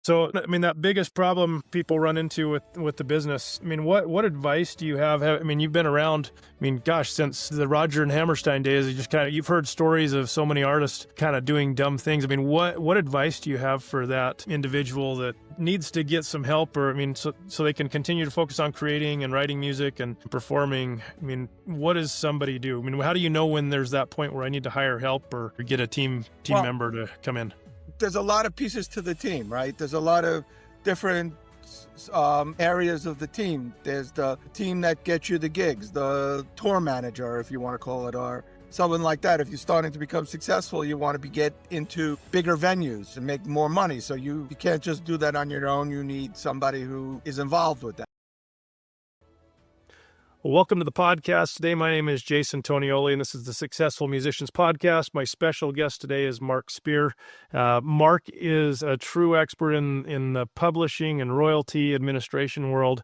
So, I mean, that biggest problem people run into with the business, I mean, what advice do you have? I mean, you've been around, I mean, gosh, since the Roger and Hammerstein days, you've heard stories of so many artists kind of doing dumb things. I mean, what advice do you have for that individual that needs to get some help, or, I mean, so they can continue to focus on creating and writing music and performing? I mean, what does somebody do? I mean, how do you know when there's that point where I need to hire help or get a team member to come in? There's a lot of pieces to the team, right? There's a lot of different areas of the team. There's the team that gets you the gigs, the tour manager, if you want to call it, or something like that. If you're starting to become successful, you want to get into bigger venues and make more money. So you can't just do that on your own. You need somebody who is involved with that. Well, welcome to the podcast today. My name is Jason Tonioli, and this is the Successful Musicians Podcast. My special guest today is Mark Spear. Mark is a true expert in the publishing and royalty administration world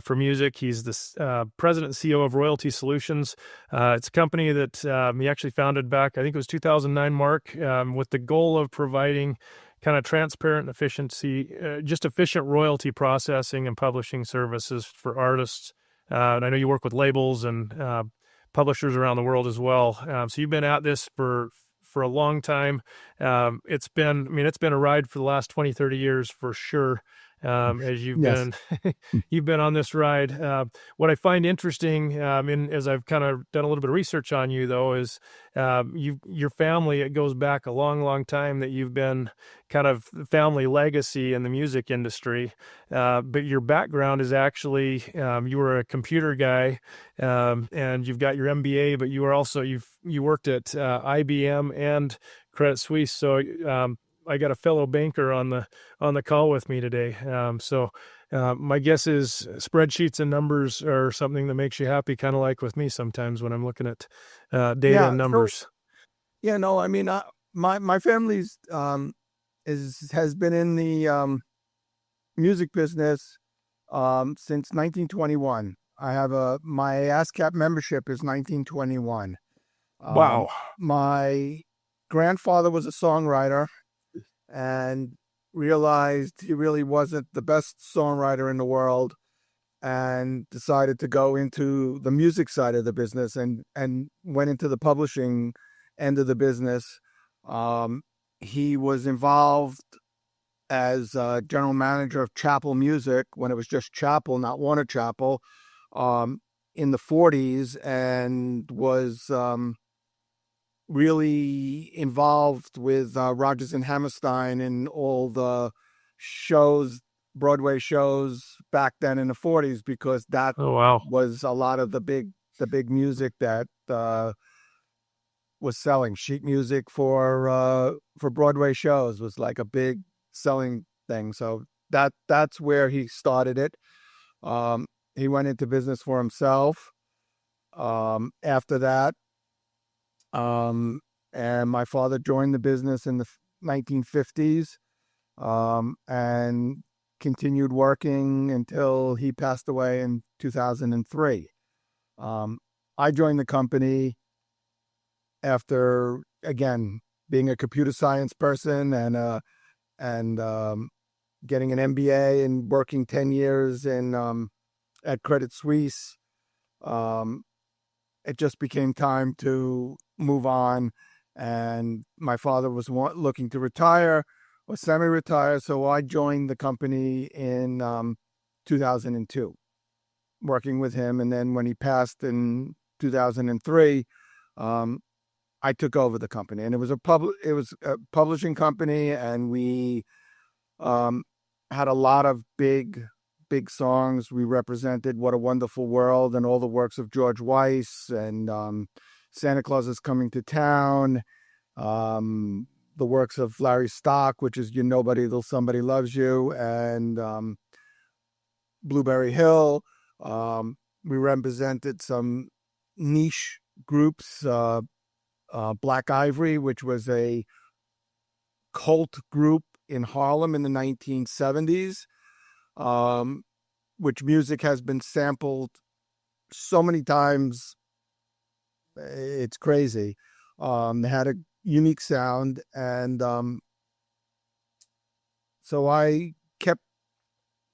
for music. He's the president and CEO of Royalty Solutions. It's a company that he actually founded back, I think it was 2009, Mark, with the goal of providing kind of transparent and efficient royalty processing and publishing services for artists. And I know you work with labels and publishers around the world as well. So you've been at this for a long time. It's been a ride for the last 20, 30 years for sure. As you've Yes. you've been on this ride. What I find interesting, as I've kind of done a little bit of research on you, though, is your family. It goes back a long, long time that you've been kind of family legacy in the music industry. But your background is actually you were a computer guy, and you've got your MBA, but you were also you worked at IBM and Credit Suisse. So I got a fellow banker on the call with me today. My guess is spreadsheets and numbers are something that makes you happy, kind of like with me sometimes when I'm looking at data and numbers. I mean, my family's has been in the music business since 1921. I have my ASCAP membership is 1921. Wow. My grandfather was a songwriter and realized he really wasn't the best songwriter in the world and decided to go into the music side of the business and went into the publishing end of the business. He was involved as general manager of Chapel Music when it was just Chapel, not Warner Chapel, in the 40s, and was really involved with Rodgers and Hammerstein and all the Broadway shows back then in the 40s, because that was a lot of the big music that was selling. Sheet music for Broadway shows was like a big selling thing. So that's where he started it. He went into business for himself after that. And my father joined the business in the 1950s and continued working until he passed away in 2003. I joined the company after, again, being a computer science person and getting an MBA and working 10 years at Credit Suisse. It just became time to move on, and my father was looking to retire or semi-retire, so I joined the company in 2002, working with him. And then when he passed in 2003, I took over the company, and it was a publishing company, and we had a lot of big songs. We represented What a Wonderful World and all the works of George Weiss, and Santa Claus is Coming to Town, the works of Larry Stock, which is You're Nobody Till Somebody Loves You, and Blueberry Hill. We represented some niche groups, Black Ivory, which was a cult group in Harlem in the 1970s, which music has been sampled so many times. It's crazy. They had a unique sound, and So I kept.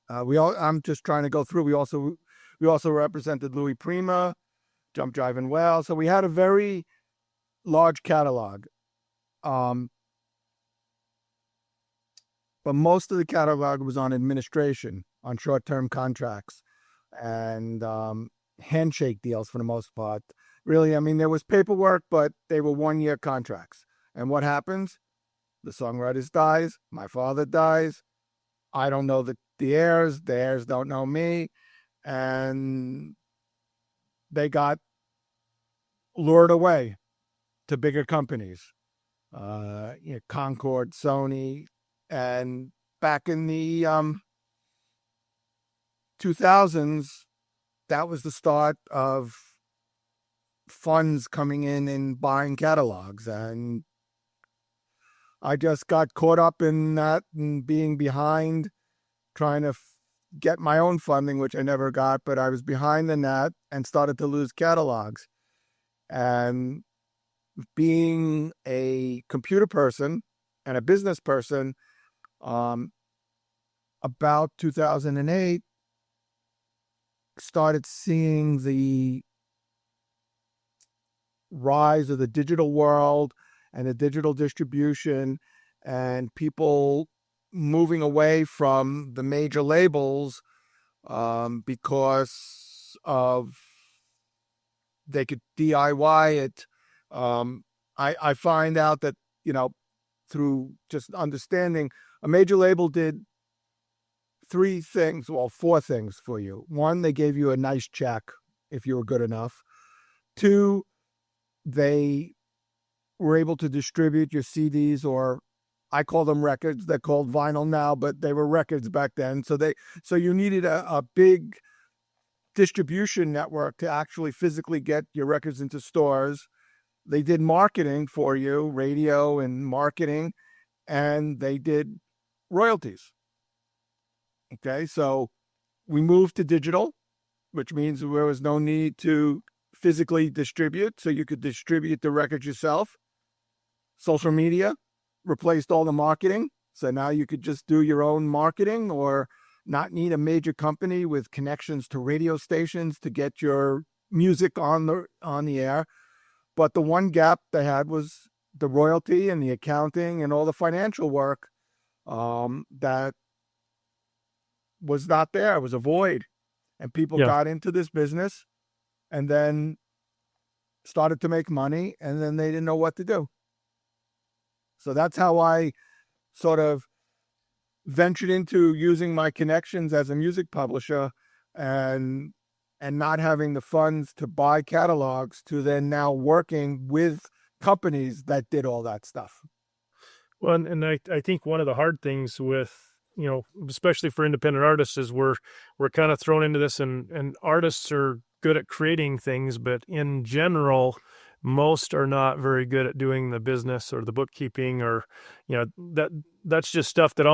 I'm just trying to go through. We also represented Louis Prima, Jump Jive and Well. So we had a very large catalog. But most of the catalog was on administration, on short-term contracts, and handshake deals for the most part. Really, I mean, there was paperwork, but they were one-year contracts. And what happens? The songwriter dies, my father dies, I don't know the heirs don't know me, and they got lured away to bigger companies, Concord, Sony, and back in the 2000s, that was the start of funds coming in and buying catalogs, and I just got caught up in that and being behind, trying to get my own funding, which I never got, but I was behind the net and started to lose catalogs. And being a computer person and a business person, about 2008, started seeing the rise of the digital world and the digital distribution, and people moving away from the major labels because of they could DIY it. I find out that, through just understanding, a major label did four things for you. One, they gave you a nice check if you were good enough. Two, they were able to distribute your CDs, or I call them records. They're called vinyl now, but they were records back then. So you needed a big distribution network to actually physically get your records into stores. They did marketing for you, radio and marketing, and they did royalties. Okay, so we moved to digital, which means there was no need to physically distribute, so you could distribute the records yourself. Social media replaced all the marketing, so now you could just do your own marketing or not need a major company with connections to radio stations to get your music on the air. But the one gap they had was the royalty and the accounting and all the financial work that was not there. It was a void. And people got into this business and then started to make money, and then they didn't know what to do. So that's how I sort of ventured into using my connections as a music publisher and not having the funds to buy catalogs, to then now working with companies that did all that stuff. Well, and I think one of the hard things with, especially for independent artists, is we're kind of thrown into this, and artists are good at creating things, but in general, most are not very good at doing the business or the bookkeeping, or, that's just stuff that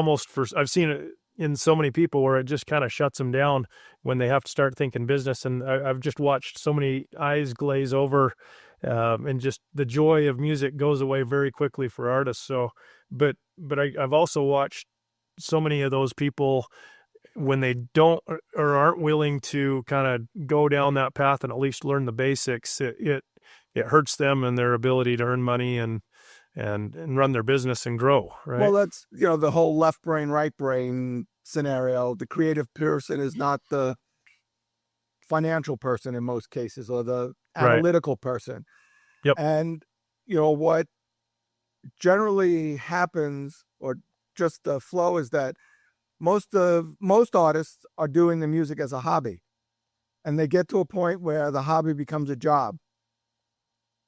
I've seen it in so many people where it just kind of shuts them down when they have to start thinking business. And I've just watched so many eyes glaze over, and just the joy of music goes away very quickly for artists. So, but I've also watched so many of those people, when they don't or aren't willing to kind of go down that path and at least learn the basics, it hurts them and their ability to earn money and run their business and grow, right? Well, that's, the whole left brain, right brain scenario. The creative person is not the financial person in most cases, or the analytical person. Yep. And, what generally happens, or just the flow, is that most artists are doing the music as a hobby, and they get to a point where the hobby becomes a job,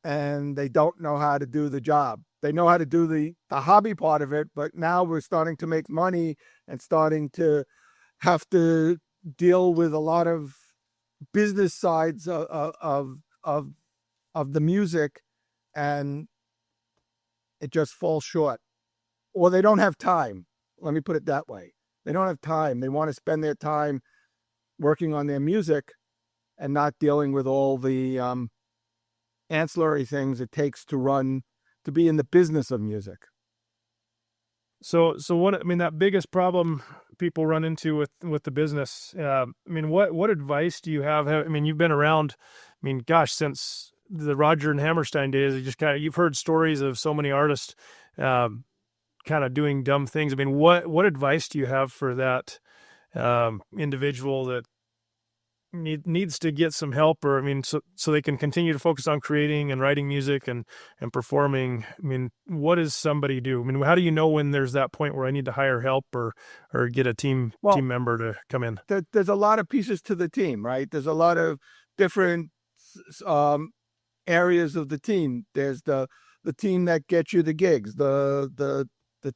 and they don't know how to do the job. They know how to do the hobby part of it, but now we're starting to make money and starting to have to deal with a lot of business sides of the music, and it just falls short. Or they don't have time. Let me put it that way. They don't have time. They want to spend their time working on their music and not dealing with all the ancillary things it takes to be in the business of music. So what, I mean, that biggest problem people run into with the business, I mean, what advice do you have? I mean, you've been around, I mean, gosh, since the Roger and Hammerstein days, you've heard stories of so many artists, kind of doing dumb things. I mean, what advice do you have for that, individual that needs to get some help, or I mean, so they can continue to focus on creating and writing music and performing? I mean, what does somebody do? I mean, how do you know when there's that point where I need to hire help or get a team member to come in? There's a lot of pieces to the team, right? There's a lot of different areas of the team. There's the team that gets you the gigs, the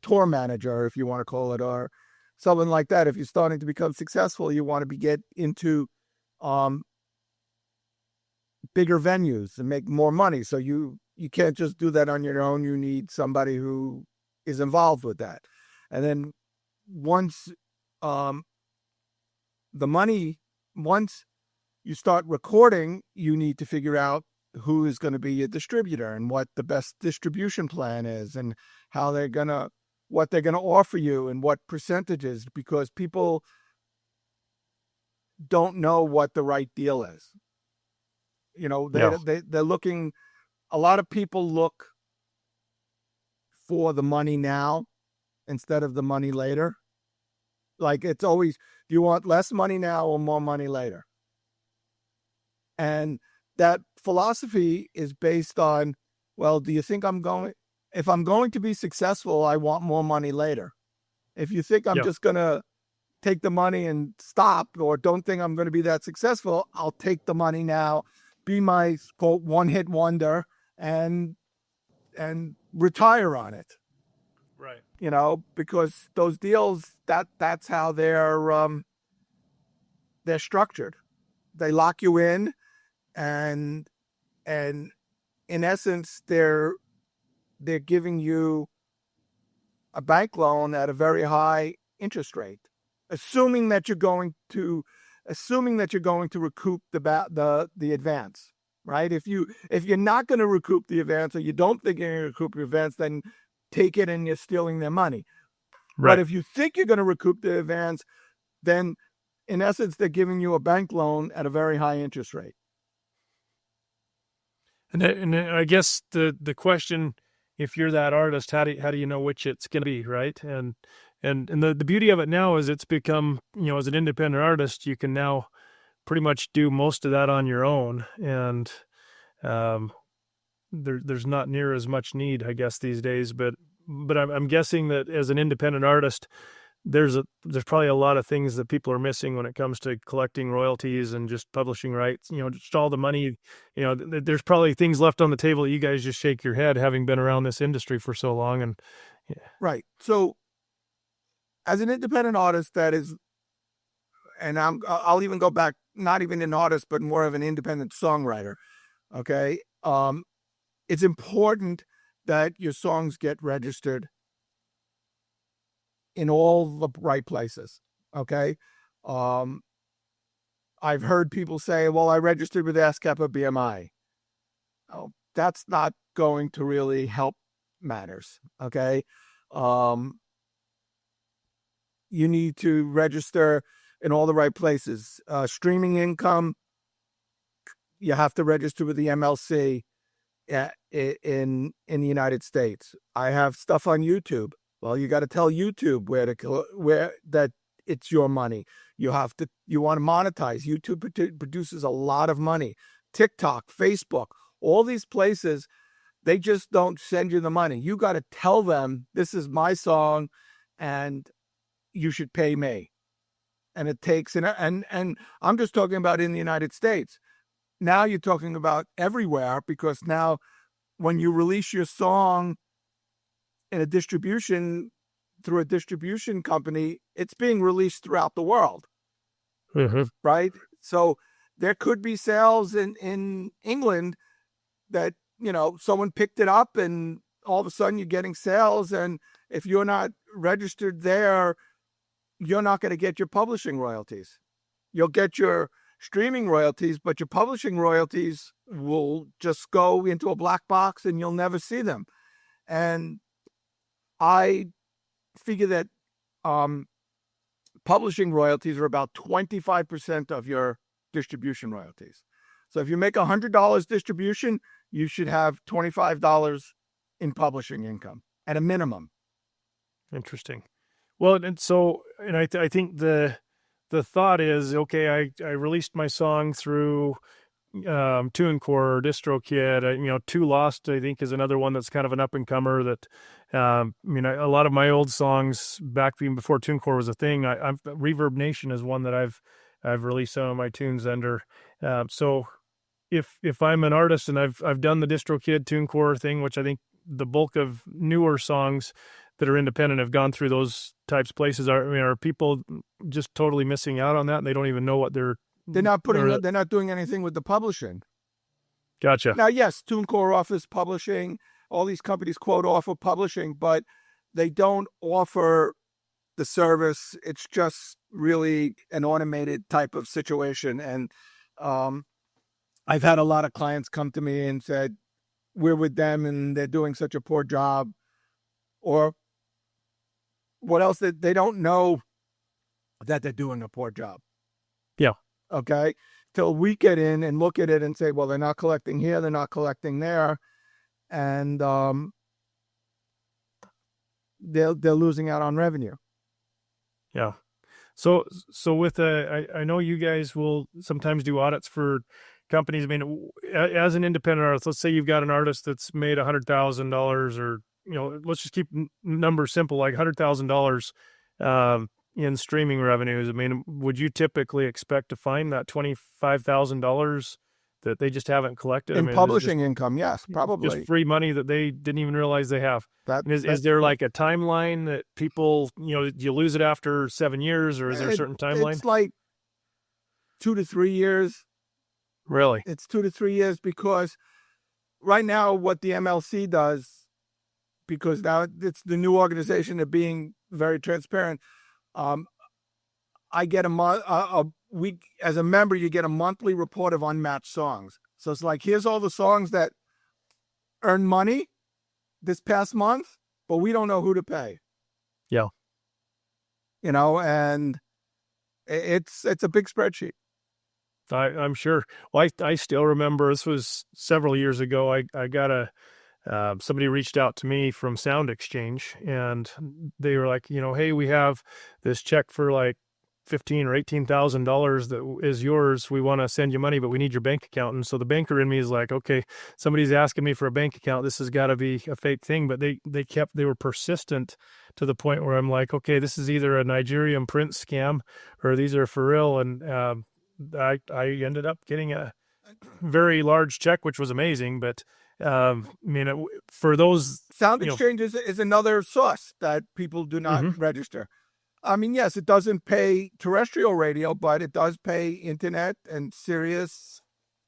tour manager, if you want to call it, or something like that. If you're starting to become successful, you want to get into bigger venues and make more money. So you can't just do that on your own. You need somebody who is involved with that. And then once you start recording, you need to figure out who is going to be your distributor and what the best distribution plan is and how what they're gonna offer you and what percentages, because people don't know what the right deal is. You know, they're looking. A lot of people look for the money now instead of the money later. Like, it's always, do you want less money now or more money later? And that philosophy is based on, well, do you think if I'm going to be successful, I want more money later. If you think I'm just going to take the money and stop, or don't think I'm going to be that successful, I'll take the money now, be my quote one-hit wonder, and retire on it. Right. You know, because those deals, that's how they're structured. They lock you in, and in essence, they're giving you a bank loan at a very high interest rate, assuming that you're going to recoup the advance, right? If you're not going to recoup the advance, or you don't think you're going to recoup your advance, then take it and you're stealing their money. Right. But if you think you're going to recoup the advance, then in essence, they're giving you a bank loan at a very high interest rate. And I guess the question, if you're that artist, how do you know which it's going to be, right? And the beauty of it now is it's become, as an independent artist, you can now pretty much do most of that on your own, and there's not near as much need, I guess, these days. But I'm guessing that as an independent artist, there's probably a lot of things that people are missing when it comes to collecting royalties and just publishing rights. Just all the money. There's probably things left on the table that you guys just shake your head, having been around this industry for so long. And right. So, as an independent artist, and I'll even go back, not even an artist, but more of an independent songwriter. Okay, it's important that your songs get registered in all the right places. Okay. I've heard people say, well, I registered with ASCAP or BMI. Oh, that's not going to really help matters. Okay. You need to register in all the right places. Streaming income, you have to register with the MLC in the United States. I have stuff on YouTube. Well, you got to tell YouTube where that it's your money. You want to monetize. YouTube produces a lot of money. TikTok, Facebook, all these places, they just don't send you the money. You got to tell them, this is my song and you should pay me. And it takes, and I'm just talking about in the United States. Now you're talking about everywhere, because now when you release your song in through a distribution company, it's being released throughout the world. Mm-hmm. Right? So there could be sales in England that, someone picked it up and all of a sudden you're getting sales. And if you're not registered there, you're not going to get your publishing royalties. You'll get your streaming royalties, but your publishing royalties will just go into a black box and you'll never see them. And I figure that publishing royalties are about 25% of your distribution royalties. So if you make $100 distribution, you should have $25 in publishing income at a minimum. Interesting. Well, and so, and I think the thought is, okay, I released my song through TuneCore or DistroKid. Too Lost, I think, is another one that's kind of an up and comer. That a lot of my old songs back even before TuneCore was a thing. I've Reverb Nation is one that I've released some of my tunes under. So if I'm an artist and I've done the DistroKid TuneCore thing, which I think the bulk of newer songs that are independent have gone through those types of places, are people just totally missing out on that, and they don't even know what they're not doing anything with the publishing. Gotcha. Now, yes, TuneCore offers publishing. All these companies quote offer publishing, but they don't offer the service. It's just really an automated type of situation. And I've had a lot of clients come to me and said, we're with them and they're doing such a poor job. Or what else? They don't know that they're doing a poor job. Yeah. Okay. Till we get in and look at it and say, well, they're not collecting here, they're not collecting there. And they're losing out on revenue. Yeah. So with I know you guys will sometimes do audits for companies. I mean, as an independent artist, let's say you've got an artist that's made $100,000, or let's just keep numbers simple, like $100,000 in streaming revenues. I mean, would you typically expect to find that $25,000 that they just haven't collected? In publishing income? Yes, probably. Just free money that they didn't even realize they have. Is there like a timeline that people, you lose it after 7 years, or is there a certain timeline? It's like 2 to 3 years. Really? It's 2 to 3 years, because right now what the MLC does, because now it's the new organization, they're being very transparent. I get a week as a member, you get a monthly report of unmatched songs. So it's like, here's all the songs that earn money this past month, but we don't know who to pay. Yeah. And it's a big spreadsheet. I'm sure. Well, I still remember, this was several years ago. I got somebody reached out to me from Sound Exchange, and they were like, hey, we have this check for like $15,000 or $18,000 that is yours. We want to send you money, but we need your bank account. And so the banker in me is like, okay, somebody's asking me for a bank account. This has got to be a fake thing. But they were persistent to the point where I'm like, okay, this is either a Nigerian prince scam or these are for real. And I ended up getting a very large check, which was amazing. But for those, Sound Exchange is another source that people do not register. I mean, yes, it doesn't pay terrestrial radio, but it does pay internet, and Sirius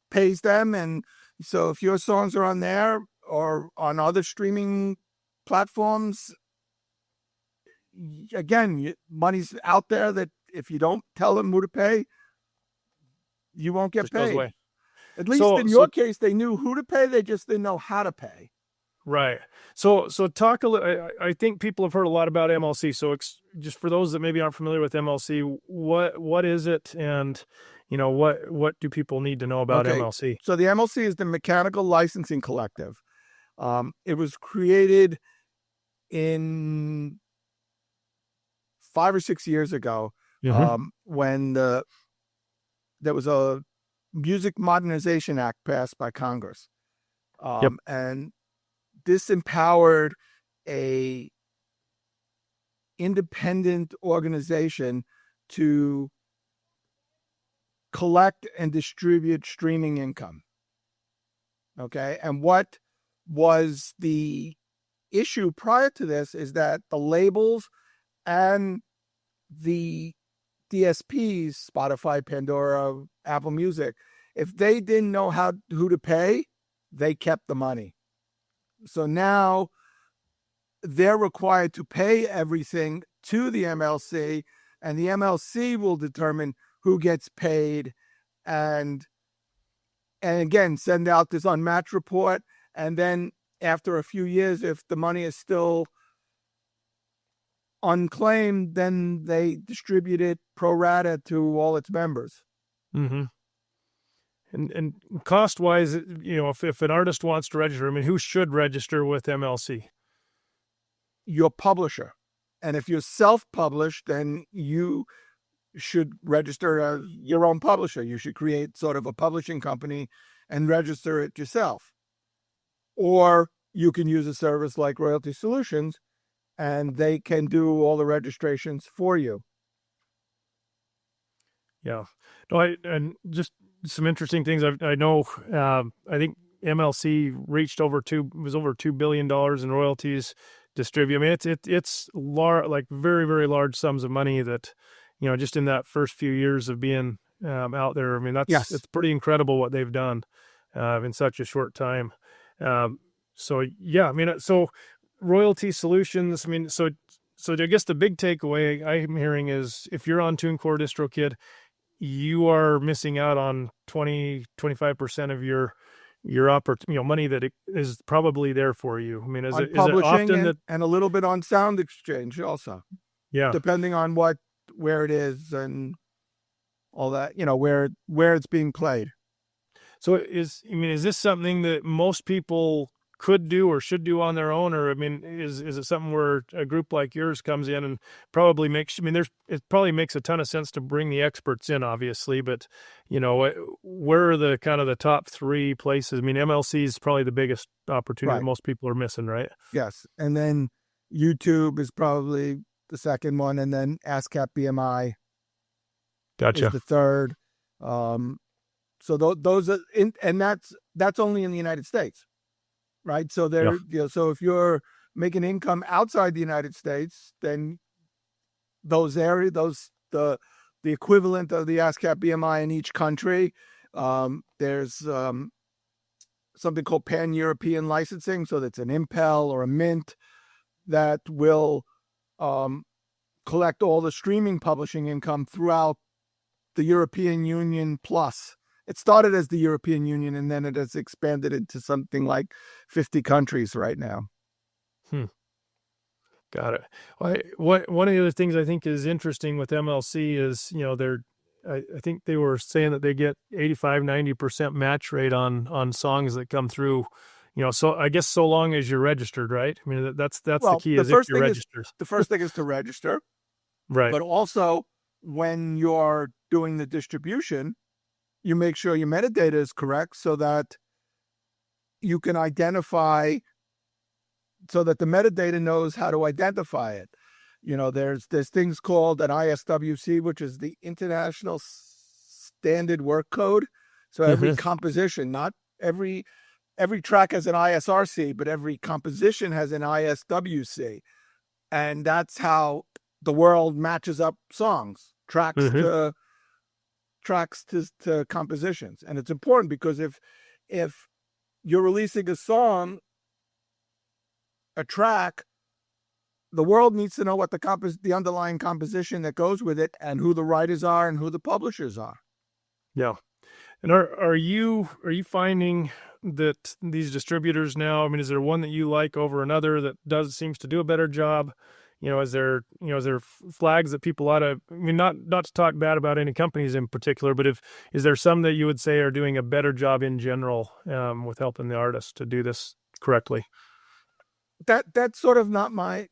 pays them. And so if your songs are on there or on other streaming platforms, again, money's out there that if you don't tell them who to pay, you won't get paid. At least in your case, they knew who to pay. They just didn't know how to pay. Right. So talk a little. I think people have heard a lot about MLC. So just for those that maybe aren't familiar with MLC, what is it, and what do people need to know about MLC? So the MLC is the Mechanical Licensing Collective. It was created in 5 or 6 years ago, when there was a Music Modernization Act passed by Congress, and this empowered a independent organization to collect and distribute streaming income. Okay. And what was the issue prior to this is that the labels and the DSPs, Spotify, Pandora, Apple Music, if they didn't know who to pay, they kept the money. So now they're required to pay everything to the MLC, and the MLC will determine who gets paid, and again, send out this unmatched report. And then after a few years, if the money is still unclaimed, then they distribute it pro rata to all its members. Mm-hmm. And cost wise, if an artist wants to register, I mean, who should register with MLC? Your publisher. And if you're self-published, then you should register as your own publisher. You should create sort of a publishing company and register it yourself. Or you can use a service like Royalty Solutions, and they can do all the registrations for you. Yeah. No, and just some interesting things. I know. I think MLC reached over $2 billion in royalties distribute. I mean, it's like very, very large sums of money that, just in that first few years of being out there. I mean, it's pretty incredible what they've done in such a short time. So yeah, I mean, so Royalty Solutions. I mean, so I guess the big takeaway I'm hearing is if you're on TuneCore DistroKid, you are missing out on 25% of your money that is probably there for you. I mean, is it often and a little bit on Sound Exchange also? Yeah, depending on where it is and all that, where it's being played. So is this something that most people could do or should do on their own, or I mean, is it something where a group like yours comes in and probably makes? I mean, it probably makes a ton of sense to bring the experts in, obviously, but where are the kind of the top three places? I mean, MLC is probably the biggest opportunity most people are missing, right? Yes, and then YouTube is probably the second one, and then ASCAP BMI is the third. So those are and that's only in the United States, right? So so if you're making income outside the United States, then the equivalent of the ASCAP BMI in each country, there's something called Pan-European licensing. So that's an Impel or a Mint that will collect all the streaming publishing income throughout the European Union plus. It started as the European Union, and then it has expanded into something like 50 countries right now. Got it. One of the other things I think is interesting with MLC is, I think they were saying that they get 85-90% match rate on songs that come through. So I guess so long as you're registered, right? I mean, that's the key. The first thing is to register, right? But also, when you're doing the distribution, you make sure your metadata is correct so that you can identify, so that the metadata knows how to identify it. There's things called an ISWC, which is the International Standard Work Code. So every composition, not every track has an ISRC, but every composition has an ISWC. And that's how the world matches up songs, tracks to compositions. And it's important because if you're releasing a song, a track, the world needs to know what the underlying composition that goes with it and who the writers are and who the publishers are. Yeah. And are you finding that these distributors now, I mean, is there one that you like over another that seems to do a better job? Is there flags that people ought to, I mean, not to talk bad about any companies in particular, but is there some that you would say are doing a better job in general with helping the artists to do this correctly? That's sort of not my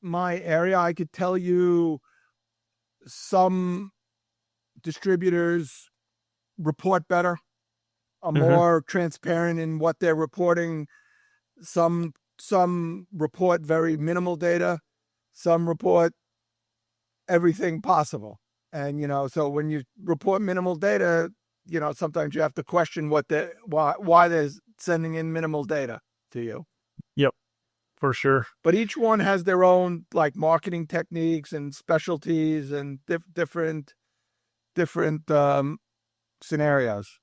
area. I could tell you some distributors report better, are more transparent in what they're reporting. Some report very minimal data. Some report everything possible. And, so when you report minimal data, sometimes you have to question why they're sending in minimal data to you. Yep, for sure. But each one has their own like marketing techniques and specialties and different scenarios.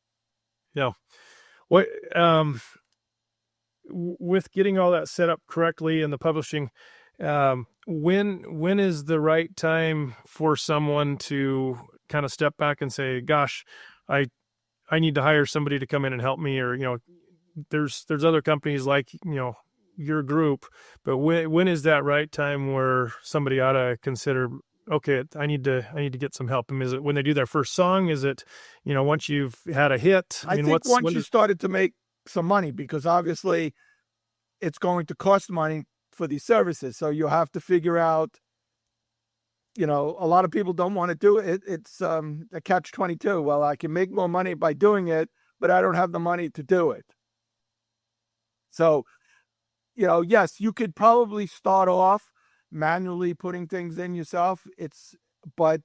Yeah. What with getting all that set up correctly in the publishing, when is the right time for someone to kind of step back and say, gosh, I need to hire somebody to come in and help me, or there's other companies like your group, but when is that right time where somebody ought to consider, okay, I need to get some help? I mean, is it when they do their first song? Is it, once you've had a hit? I think once you started to make some money, because obviously it's going to cost money for these services. So you have to figure out, a lot of people don't want to do it. It's a catch-22. Well, I can make more money by doing it, but I don't have the money to do it. So, yes, you could probably start off manually putting things in yourself. But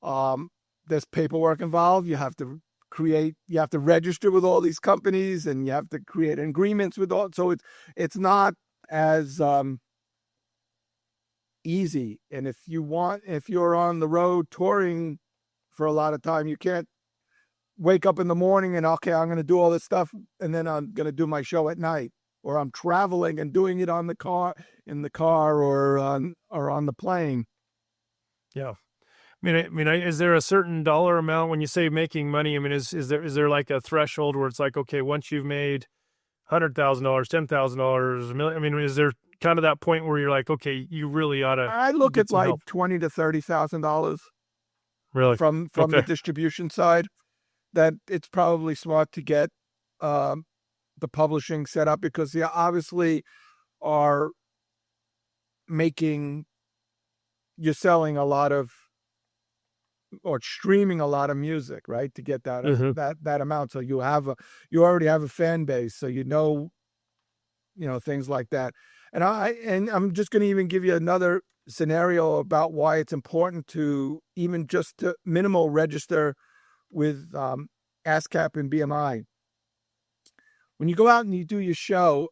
there's paperwork involved. You have to register with all these companies, and you have to create agreements with all. So it's not as easy. And if you're on the road touring for a lot of time, you can't wake up in the morning and, okay, I'm going to do all this stuff, and then I'm going to do my show at night, or I'm traveling and doing it in the car or on the plane. Yeah. I mean, is there a certain dollar amount when you say making money? I mean, is there like a threshold where it's like, okay, once you've made $100,000, $10,000, $1 million, I mean, is there kind of that point where you're like, okay, you really ought to? I look at like $20,000 to $30,000. Really? From the distribution side, that it's probably smart to get the publishing set up, because you obviously are you're selling a lot of, or streaming a lot of music, right? To get that that amount. So you already have a fan base, so things like that. And I'm just going to even give you another scenario about why it's important to even just to minimal register with ASCAP and BMI. When you go out and you do your show,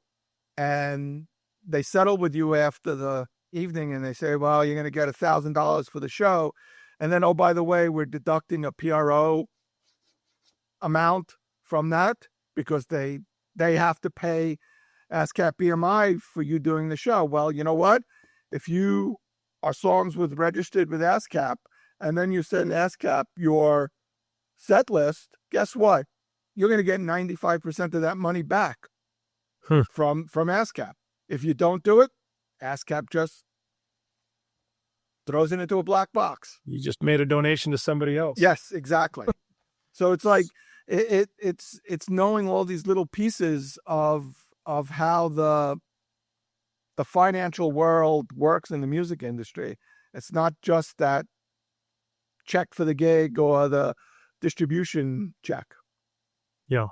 and they settle with you after the evening, and they say, well, you're going to get $1,000 for the show, and then, oh, by the way, we're deducting a PRO amount from that, because they have to pay ASCAP BMI for you doing the show. Well, you know what? If you are songs registered with ASCAP, and then you send ASCAP your set list, guess what? You're going to get 95% of that money back from ASCAP. If you don't do it, ASCAP just throws it into a black box. You just made a donation to somebody else. Yes, exactly. So it's like it's knowing all these little pieces of how the financial world works in the music industry. It's not just that check for the gig or the distribution check. Yeah.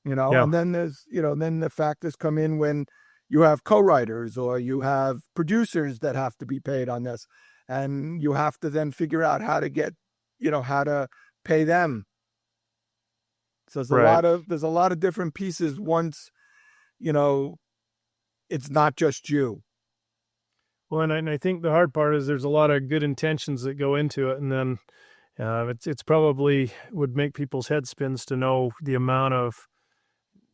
And then then the factors come in when you have co-writers, or you have producers that have to be paid on this, and you have to then figure out how to pay them. So there's a lot of different pieces once, it's not just you. Well, and I think the hard part is there's a lot of good intentions that go into it, and then it's probably would make people's head spins to know the amount of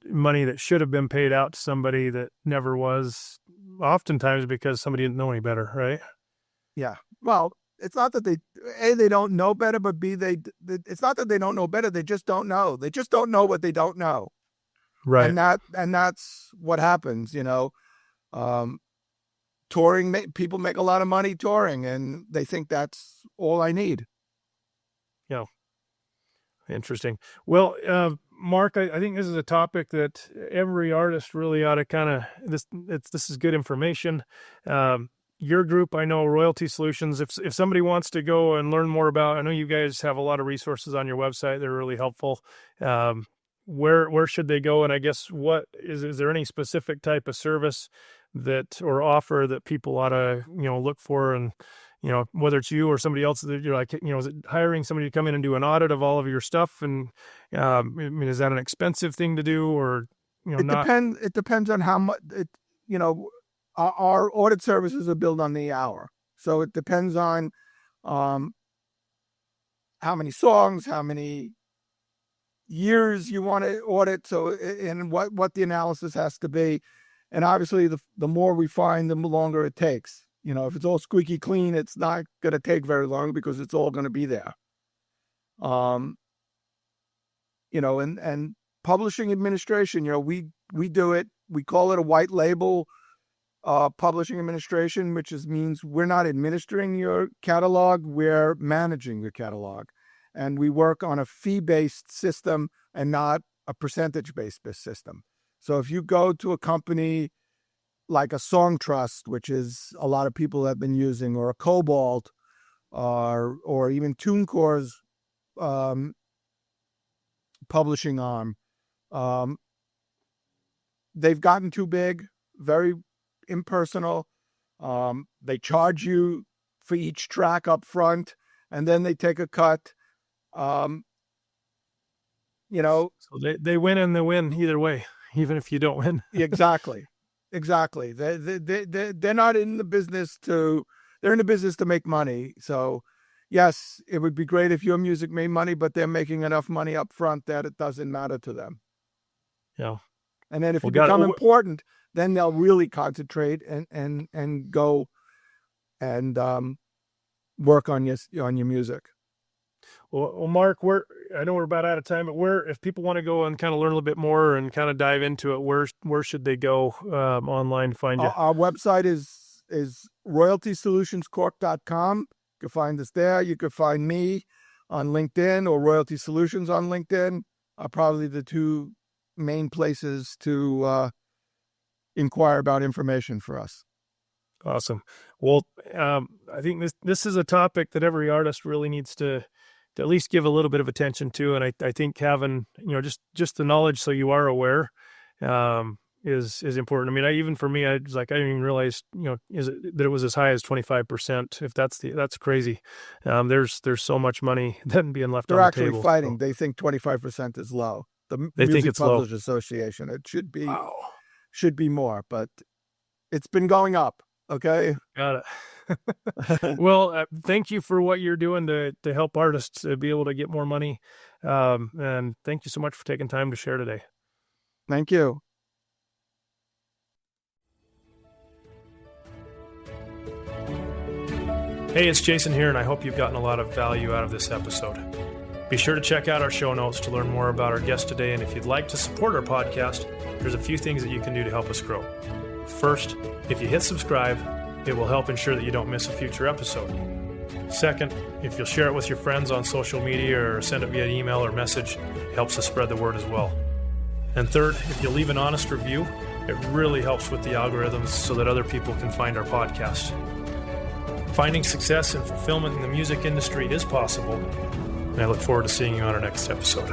money that should have been paid out to somebody that never was, oftentimes because somebody didn't know any better, right? Yeah. Well, it's not that they don't know better, but B, it's not that they don't know better. They just don't know. They just don't know what they don't know. Right. And that's what happens, touring, people make a lot of money touring, and they think that's all I need. Yeah. Interesting. Well, Mark, I think this is a topic that every artist really ought to kind of, this is good information. Your group, I know, Royalty Solutions, if somebody wants to go and learn more about, I know you guys have a lot of resources on your website. They're really helpful. Where should they go? And I guess is there any specific type of service or offer that people ought to, look for, and, whether it's you or somebody else that you're like, is it hiring somebody to come in and do an audit of all of your stuff? And, I mean, is that an expensive thing to do, or, not? It depends on how much, our audit services are billed on the hour. So it depends on, how many songs, how many years you want to audit. So, and what the analysis has to be. And obviously the more we find, the longer it takes. If it's all squeaky clean, it's not going to take very long, because it's all going to be there. And publishing administration, we do it we call it a white label publishing administration, which means we're not administering your catalog, we're managing your catalog. And we work on a fee-based system and not a percentage-based system. So if you go to a company like a Song Trust, which is a lot of people have been using, or a Cobalt, or even TuneCore's publishing arm, they've gotten too big, very impersonal. They charge you for each track up front, and then they take a cut. So they win and they win either way, even if you don't win. Exactly. They're not in the business they're in the business to make money. So yes, it would be great if your music made money, but they're making enough money up front that it doesn't matter to them. Yeah. And then if you become important, then they'll really concentrate and go and work on your music. Well, Mark, I know we're about out of time, but if people want to go and kind of learn a little bit more and kind of dive into it, where should they go online to find you? Our website is royaltiesolutionscorp.com. You can find us there. You can find me on LinkedIn, or Royalty Solutions on LinkedIn are probably the two main places to inquire about information for us. Awesome. Well, I think this is a topic that every artist really needs to at least give a little bit of attention to. And I think having, just the knowledge so you are aware is important. I mean, even for me, I didn't even realize, that it was as high as 25%. If that's crazy. There's so much money then being left on the table. They're actually fighting. So. They think 25% is low. They think it's Publishers low. Association. It should be more, but it's been going up. Okay. Got it. Well, thank you for what you're doing to help artists be able to get more money. And thank you so much for taking time to share today. Thank you. Hey, it's Jason here, and I hope you've gotten a lot of value out of this episode. Be sure to check out our show notes to learn more about our guest today. And if you'd like to support our podcast, there's a few things that you can do to help us grow. First, if you hit subscribe, it will help ensure that you don't miss a future episode. Second, if you'll share it with your friends on social media or send it via email or message, it helps us spread the word as well. And third, if you leave an honest review, it really helps with the algorithms so that other people can find our podcast. Finding success and fulfillment in the music industry is possible, and I look forward to seeing you on our next episode.